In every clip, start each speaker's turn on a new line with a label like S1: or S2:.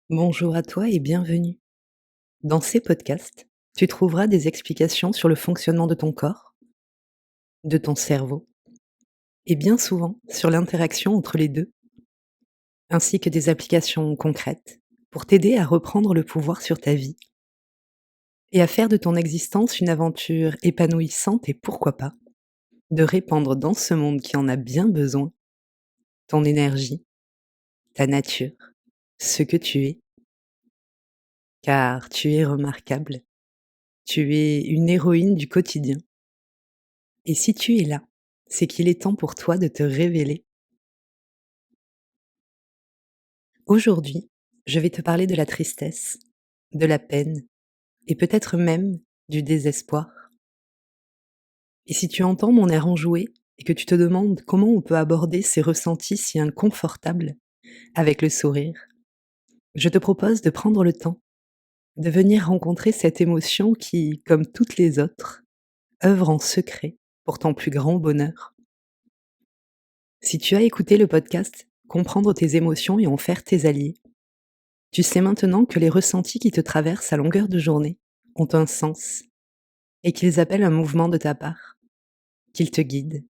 S1: Bonjour à toi et bienvenue. Dans ces podcasts, tu trouveras des explications sur le fonctionnement de ton corps, de ton cerveau et bien souvent sur l'interaction entre les deux, ainsi que des applications concrètes pour t'aider à reprendre le pouvoir sur ta vie et à faire de ton existence une aventure épanouissante et pourquoi pas, de répandre dans ce monde qui en a bien besoin ton énergie, ta nature, ce que tu es, car tu es remarquable, tu es une héroïne du quotidien. Et si tu es là, c'est qu'il est temps pour toi de te révéler. Aujourd'hui, je vais te parler de la tristesse, de la peine et peut-être même du désespoir. Et si tu entends mon air enjoué et que tu te demandes comment on peut aborder ces ressentis si inconfortables avec le sourire, je te propose de prendre le temps de venir rencontrer cette émotion qui, comme toutes les autres, œuvre en secret pour ton plus grand bonheur. Si tu as écouté le podcast Comprendre tes émotions et en faire tes alliés, tu sais maintenant que les ressentis qui te traversent à longueur de journée ont un sens et qu'ils appellent un mouvement de ta part, qu'ils te guident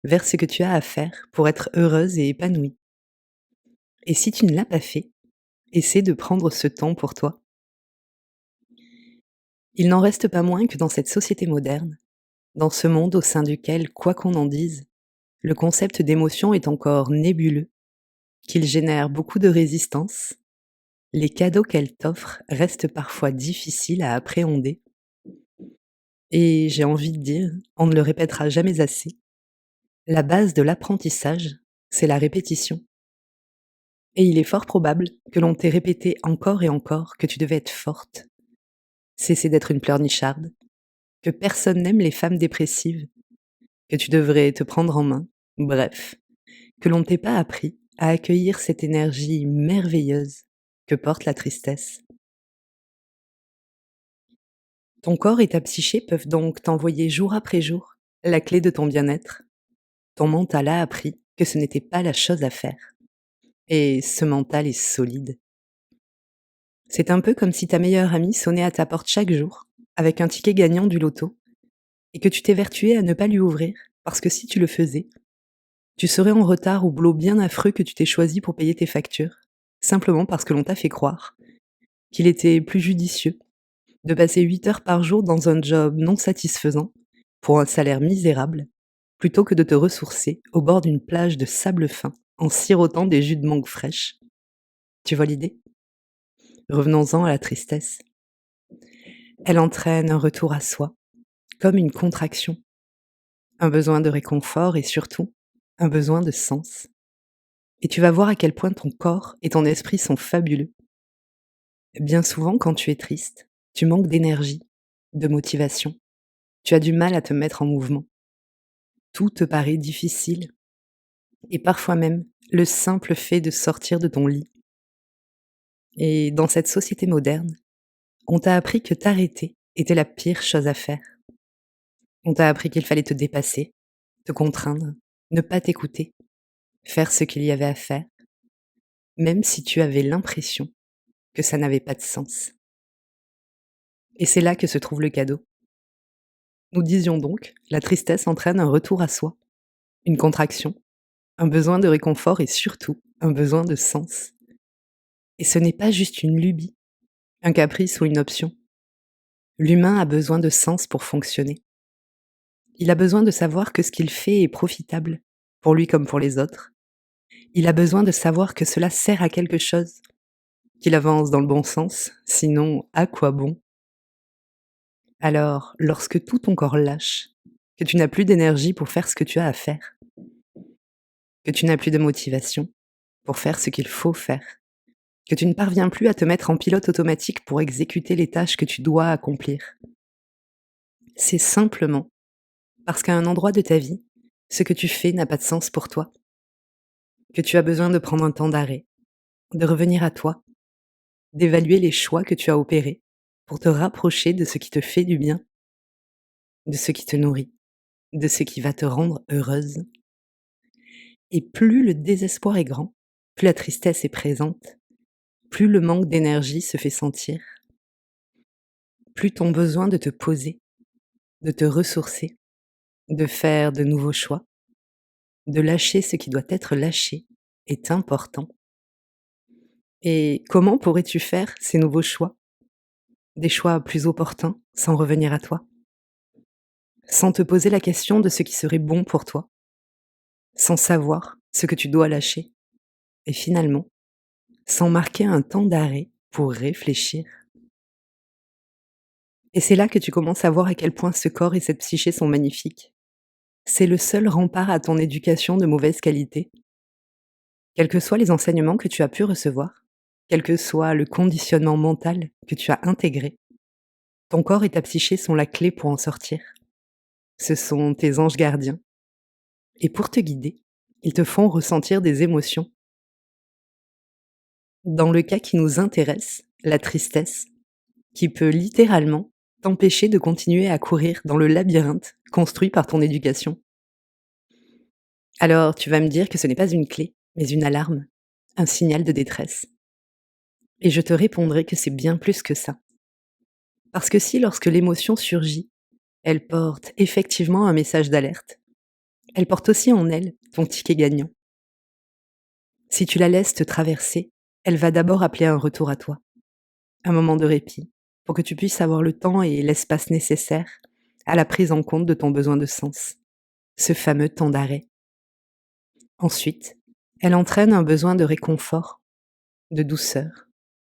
S1: vers ce que tu as à faire pour être heureuse et épanouie. Et si tu ne l'as pas fait, essaie de prendre ce temps pour toi. Il n'en reste pas moins que dans cette société moderne, dans ce monde au sein duquel, quoi qu'on en dise, le concept d'émotion est encore nébuleux, qu'il génère beaucoup de résistance, les cadeaux qu'elle t'offre restent parfois difficiles à appréhender. Et j'ai envie de dire, on ne le répétera jamais assez, la base de l'apprentissage, c'est la répétition. Et il est fort probable que l'on t'ait répété encore et encore que tu devais être forte, cesser d'être une pleurnicharde, que personne n'aime les femmes dépressives, que tu devrais te prendre en main, bref, que l'on ne t'ait pas appris à accueillir cette énergie merveilleuse que porte la tristesse. Ton corps et ta psyché peuvent donc t'envoyer jour après jour la clé de ton bien-être. Ton mental a appris que ce n'était pas la chose à faire. Et ce mental est solide. C'est un peu comme si ta meilleure amie sonnait à ta porte chaque jour, avec un ticket gagnant du loto, et que tu t'évertuais à ne pas lui ouvrir, parce que si tu le faisais, tu serais en retard au boulot bien affreux que tu t'es choisi pour payer tes factures, simplement parce que l'on t'a fait croire qu'il était plus judicieux de passer 8 heures par jour dans un job non satisfaisant, pour un salaire misérable, plutôt que de te ressourcer au bord d'une plage de sable fin en sirotant des jus de mangue fraîches. Tu vois l'idée? Revenons-en à la tristesse. Elle entraîne un retour à soi, comme une contraction, un besoin de réconfort et surtout un besoin de sens. Et tu vas voir à quel point ton corps et ton esprit sont fabuleux. Bien souvent, quand tu es triste, tu manques d'énergie, de motivation. Tu as du mal à te mettre en mouvement. Tout te paraît difficile. Et parfois même, le simple fait de sortir de ton lit. Et dans cette société moderne, on t'a appris que t'arrêter était la pire chose à faire. On t'a appris qu'il fallait te dépasser, te contraindre, ne pas t'écouter, faire ce qu'il y avait à faire, même si tu avais l'impression que ça n'avait pas de sens. Et c'est là que se trouve le cadeau. Nous disions donc, la tristesse entraîne un retour à soi, une contraction, un besoin de réconfort et surtout un besoin de sens. Et ce n'est pas juste une lubie, un caprice ou une option. L'humain a besoin de sens pour fonctionner. Il a besoin de savoir que ce qu'il fait est profitable, pour lui comme pour les autres. Il a besoin de savoir que cela sert à quelque chose, qu'il avance dans le bon sens, sinon à quoi bon? Alors, lorsque tout ton corps lâche, que tu n'as plus d'énergie pour faire ce que tu as à faire, que tu n'as plus de motivation pour faire ce qu'il faut faire, que tu ne parviens plus à te mettre en pilote automatique pour exécuter les tâches que tu dois accomplir, c'est simplement parce qu'à un endroit de ta vie, ce que tu fais n'a pas de sens pour toi, que tu as besoin de prendre un temps d'arrêt, de revenir à toi, d'évaluer les choix que tu as opérés pour te rapprocher de ce qui te fait du bien, de ce qui te nourrit, de ce qui va te rendre heureuse. Et plus le désespoir est grand, plus la tristesse est présente, plus le manque d'énergie se fait sentir, plus ton besoin de te poser, de te ressourcer, de faire de nouveaux choix, de lâcher ce qui doit être lâché est important. Et comment pourrais-tu faire ces nouveaux choix? Des choix plus opportuns, sans revenir à toi, sans te poser la question de ce qui serait bon pour toi, sans savoir ce que tu dois lâcher, et finalement, sans marquer un temps d'arrêt pour réfléchir. Et c'est là que tu commences à voir à quel point ce corps et cette psyché sont magnifiques. C'est le seul rempart à ton éducation de mauvaise qualité. Quels que soient les enseignements que tu as pu recevoir, quel que soit le conditionnement mental que tu as intégré, ton corps et ta psyché sont la clé pour en sortir. Ce sont tes anges gardiens. Et pour te guider, ils te font ressentir des émotions. Dans le cas qui nous intéresse, la tristesse, qui peut littéralement t'empêcher de continuer à courir dans le labyrinthe construit par ton éducation. Alors tu vas me dire que ce n'est pas une clé, mais une alarme, un signal de détresse. Et je te répondrai que c'est bien plus que ça. Parce que si lorsque l'émotion surgit, elle porte effectivement un message d'alerte, elle porte aussi en elle ton ticket gagnant. Si tu la laisses te traverser, elle va d'abord appeler un retour à toi, un moment de répit, pour que tu puisses avoir le temps et l'espace nécessaires à la prise en compte de ton besoin de sens, ce fameux temps d'arrêt. Ensuite, elle entraîne un besoin de réconfort, de douceur,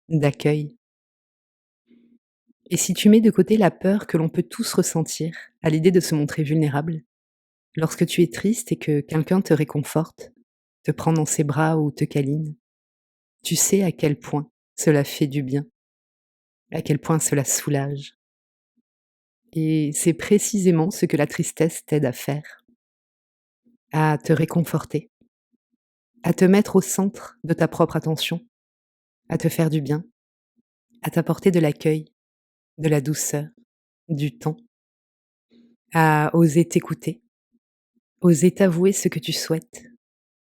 S1: d'accueil. Et si tu mets de côté la peur que l'on peut tous ressentir à l'idée de se montrer vulnérable, lorsque tu es triste et que quelqu'un te réconforte, te prend dans ses bras ou te câline, tu sais à quel point cela fait du bien, à quel point cela soulage. Et c'est précisément ce que la tristesse t'aide à faire, à te réconforter, à te mettre au centre de ta propre attention, à te faire du bien, à t'apporter de l'accueil, de la douceur, du temps, à oser t'écouter, oser t'avouer ce que tu souhaites,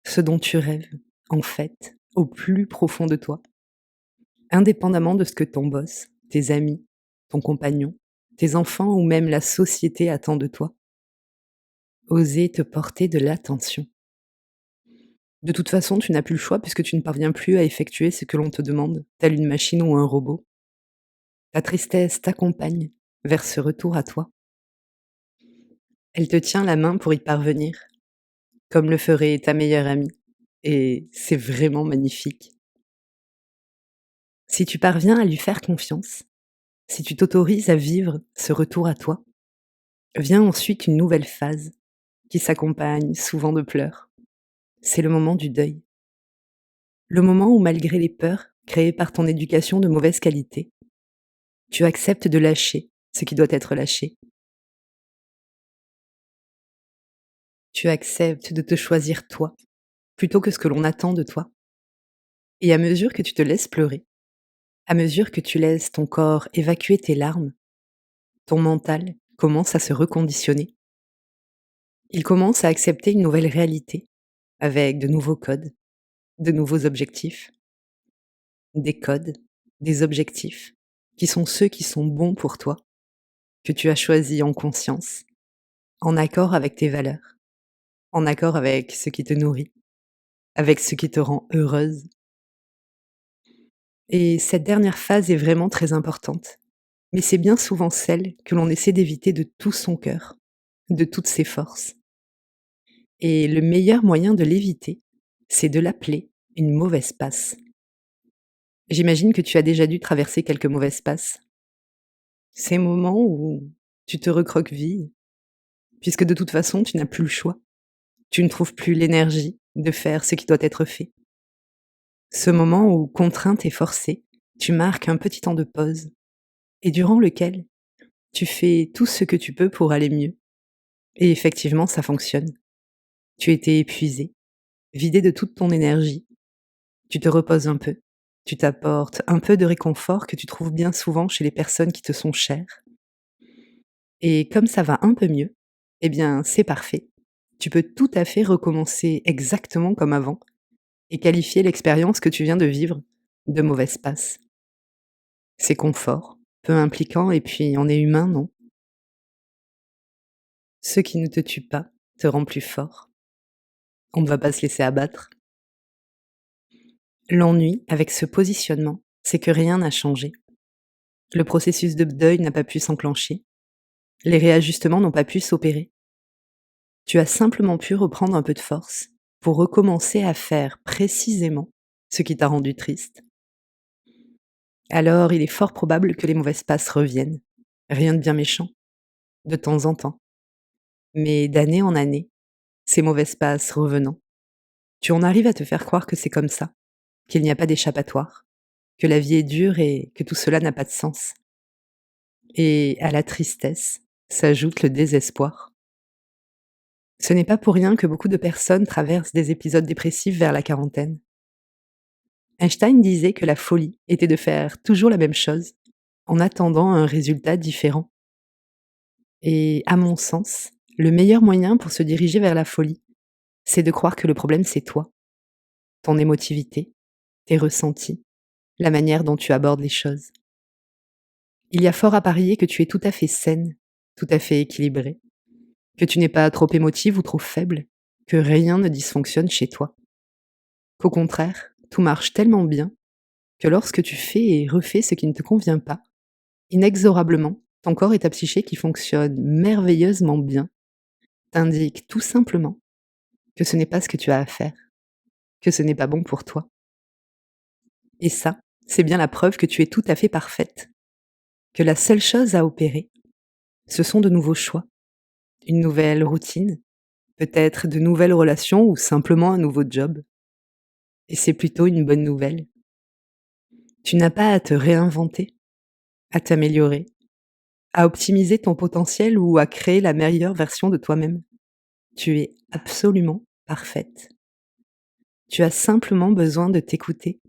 S1: ce dont tu rêves, en fait, au plus profond de toi, indépendamment de ce que ton boss, tes amis, ton compagnon, tes enfants ou même la société attend de toi. Oser te porter de l'attention. De toute façon, tu n'as plus le choix puisque tu ne parviens plus à effectuer ce que l'on te demande, telle une machine ou un robot. Ta tristesse t'accompagne vers ce retour à toi. Elle te tient la main pour y parvenir, comme le ferait ta meilleure amie. Et c'est vraiment magnifique. Si tu parviens à lui faire confiance, si tu t'autorises à vivre ce retour à toi, vient ensuite une nouvelle phase qui s'accompagne souvent de pleurs. C'est le moment du deuil. Le moment où, malgré les peurs créées par ton éducation de mauvaise qualité, tu acceptes de lâcher ce qui doit être lâché. Tu acceptes de te choisir toi, plutôt que ce que l'on attend de toi. Et à mesure que tu te laisses pleurer, à mesure que tu laisses ton corps évacuer tes larmes, ton mental commence à se reconditionner. Il commence à accepter une nouvelle réalité, avec de nouveaux codes, de nouveaux objectifs, des codes, des objectifs, qui sont ceux qui sont bons pour toi, que tu as choisis en conscience, en accord avec tes valeurs, en accord avec ce qui te nourrit, avec ce qui te rend heureuse. Et cette dernière phase est vraiment très importante, mais c'est bien souvent celle que l'on essaie d'éviter de tout son cœur, de toutes ses forces. Et le meilleur moyen de l'éviter, c'est de l'appeler une mauvaise passe. J'imagine que tu as déjà dû traverser quelques mauvaises passes. Ces moments où tu te recroquevilles, puisque de toute façon tu n'as plus le choix. Tu ne trouves plus l'énergie de faire ce qui doit être fait. Ce moment où, contrainte et forcée, tu marques un petit temps de pause, et durant lequel tu fais tout ce que tu peux pour aller mieux. Et effectivement, ça fonctionne. Tu étais épuisé, vidé de toute ton énergie. Tu te reposes un peu. Tu t'apportes un peu de réconfort que tu trouves bien souvent chez les personnes qui te sont chères. Et comme ça va un peu mieux, eh bien, c'est parfait. Tu peux tout à fait recommencer exactement comme avant et qualifier l'expérience que tu viens de vivre de mauvaises passes. C'est confort, peu impliquant et puis on est humain, non? Ce qui ne te tue pas te rend plus fort. On ne va pas se laisser abattre. L'ennui avec ce positionnement, c'est que rien n'a changé. Le processus de deuil n'a pas pu s'enclencher. Les réajustements n'ont pas pu s'opérer. Tu as simplement pu reprendre un peu de force pour recommencer à faire précisément ce qui t'a rendu triste. Alors il est fort probable que les mauvaises passes reviennent. Rien de bien méchant, de temps en temps. Mais d'année en année, ces mauvaises passes revenant, tu en arrives à te faire croire que c'est comme ça, qu'il n'y a pas d'échappatoire, que la vie est dure et que tout cela n'a pas de sens. Et à la tristesse s'ajoute le désespoir. Ce n'est pas pour rien que beaucoup de personnes traversent des épisodes dépressifs vers la quarantaine. Einstein disait que la folie était de faire toujours la même chose en attendant un résultat différent. Et à mon sens, le meilleur moyen pour se diriger vers la folie, c'est de croire que le problème c'est toi, ton émotivité, tes ressentis, la manière dont tu abordes les choses. Il y a fort à parier que tu es tout à fait saine, tout à fait équilibrée, que tu n'es pas trop émotive ou trop faible, que rien ne dysfonctionne chez toi. Qu'au contraire, tout marche tellement bien que lorsque tu fais et refais ce qui ne te convient pas, inexorablement, ton corps et ta psyché qui fonctionnent merveilleusement bien t'indiquent tout simplement que ce n'est pas ce que tu as à faire, que ce n'est pas bon pour toi. Et ça, c'est bien la preuve que tu es tout à fait parfaite, que la seule chose à opérer, ce sont de nouveaux choix, une nouvelle routine, peut-être de nouvelles relations ou simplement un nouveau job. Et c'est plutôt une bonne nouvelle. Tu n'as pas à te réinventer, à t'améliorer, à optimiser ton potentiel ou à créer la meilleure version de toi-même. Tu es absolument parfaite. Tu as simplement besoin de t'écouter,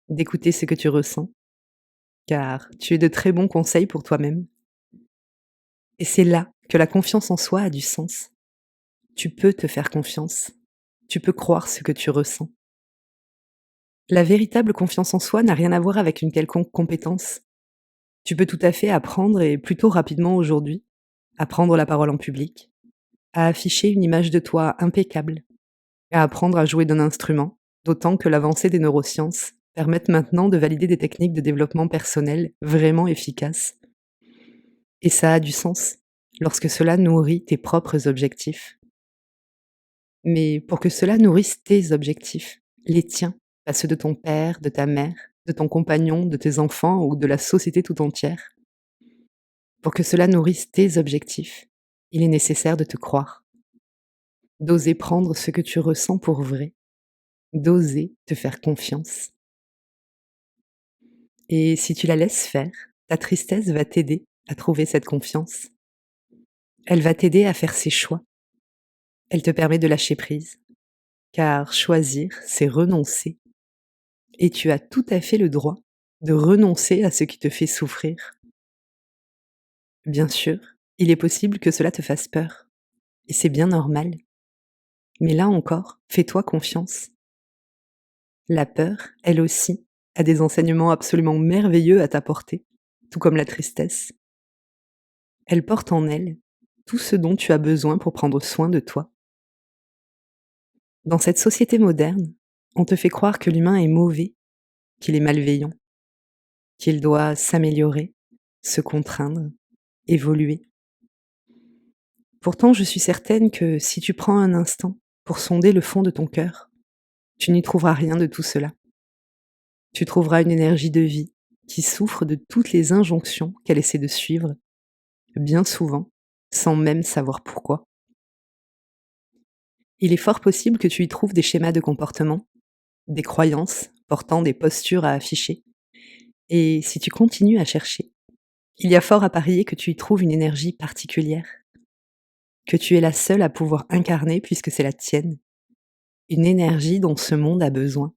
S1: d'écouter ce que tu ressens, car tu es de très bons conseils pour toi-même. Et c'est là que la confiance en soi a du sens. Tu peux te faire confiance. Tu peux croire ce que tu ressens. La véritable confiance en soi n'a rien à voir avec une quelconque compétence. Tu peux tout à fait apprendre et plutôt rapidement aujourd'hui, à prendre la parole en public, à afficher une image de toi impeccable, à apprendre à jouer d'un instrument, d'autant que l'avancée des neurosciences permettent maintenant de valider des techniques de développement personnel vraiment efficaces. Et ça a du sens, lorsque cela nourrit tes propres objectifs. Mais pour que cela nourrisse tes objectifs, les tiens, pas ceux de ton père, de ta mère, de ton compagnon, de tes enfants ou de la société tout entière, pour que cela nourrisse tes objectifs, il est nécessaire de te croire, d'oser prendre ce que tu ressens pour vrai, d'oser te faire confiance. Et si tu la laisses faire, ta tristesse va t'aider à trouver cette confiance. Elle va t'aider à faire ses choix. Elle te permet de lâcher prise, car choisir, c'est renoncer. Et tu as tout à fait le droit de renoncer à ce qui te fait souffrir. Bien sûr, il est possible que cela te fasse peur, et c'est bien normal. Mais là encore, fais-toi confiance. La peur, elle aussi, a des enseignements absolument merveilleux à t'apporter, tout comme la tristesse. Elle porte en elle tout ce dont tu as besoin pour prendre soin de toi. Dans cette société moderne, on te fait croire que l'humain est mauvais, qu'il est malveillant, qu'il doit s'améliorer, se contraindre, évoluer. Pourtant, je suis certaine que si tu prends un instant pour sonder le fond de ton cœur, tu n'y trouveras rien de tout cela. Tu trouveras une énergie de vie qui souffre de toutes les injonctions qu'elle essaie de suivre, bien souvent, sans même savoir pourquoi. Il est fort possible que tu y trouves des schémas de comportement, des croyances portant des postures à afficher. Et si tu continues à chercher, il y a fort à parier que tu y trouves une énergie particulière, que tu es la seule à pouvoir incarner puisque c'est la tienne, une énergie dont ce monde a besoin.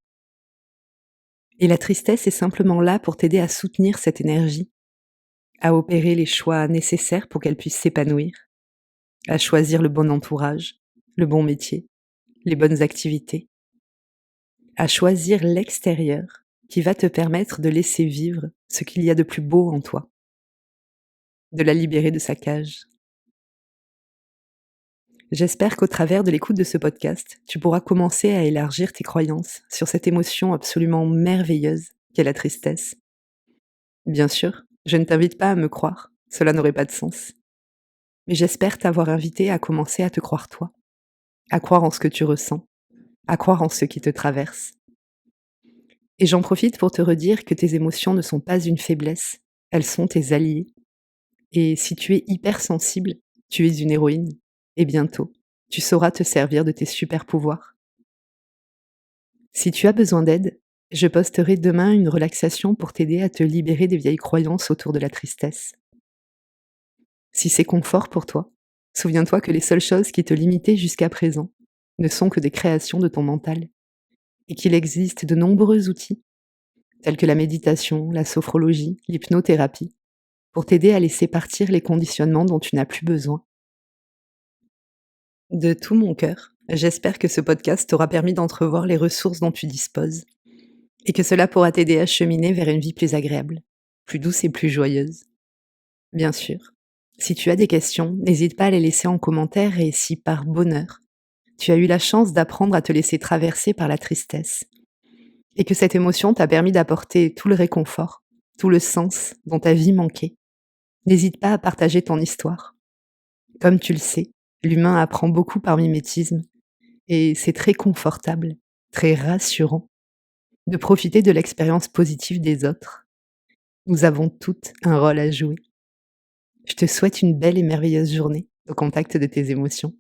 S1: Et la tristesse est simplement là pour t'aider à soutenir cette énergie, à opérer les choix nécessaires pour qu'elle puisse s'épanouir, à choisir le bon entourage, le bon métier, les bonnes activités, à choisir l'extérieur qui va te permettre de laisser vivre ce qu'il y a de plus beau en toi, de la libérer de sa cage. J'espère qu'au travers de l'écoute de ce podcast, tu pourras commencer à élargir tes croyances sur cette émotion absolument merveilleuse qu'est la tristesse. Bien sûr, je ne t'invite pas à me croire, cela n'aurait pas de sens. Mais j'espère t'avoir invité à commencer à te croire toi, à croire en ce que tu ressens, à croire en ce qui te traverse. Et j'en profite pour te redire que tes émotions ne sont pas une faiblesse, elles sont tes alliés. Et si tu es hypersensible, tu es une héroïne. Et bientôt, tu sauras te servir de tes super pouvoirs. Si tu as besoin d'aide, je posterai demain une relaxation pour t'aider à te libérer des vieilles croyances autour de la tristesse. Si c'est confort pour toi, souviens-toi que les seules choses qui te limitaient jusqu'à présent ne sont que des créations de ton mental et qu'il existe de nombreux outils, tels que la méditation, la sophrologie, l'hypnothérapie, pour t'aider à laisser partir les conditionnements dont tu n'as plus besoin. De tout mon cœur, j'espère que ce podcast t'aura permis d'entrevoir les ressources dont tu disposes et que cela pourra t'aider à cheminer vers une vie plus agréable, plus douce et plus joyeuse. Bien sûr, si tu as des questions, n'hésite pas à les laisser en commentaire et si par bonheur, tu as eu la chance d'apprendre à te laisser traverser par la tristesse et que cette émotion t'a permis d'apporter tout le réconfort, tout le sens dont ta vie manquait, n'hésite pas à partager ton histoire. Comme tu le sais, l'humain apprend beaucoup par mimétisme et c'est très confortable, très rassurant de profiter de l'expérience positive des autres. Nous avons toutes un rôle à jouer. Je te souhaite une belle et merveilleuse journée au contact de tes émotions.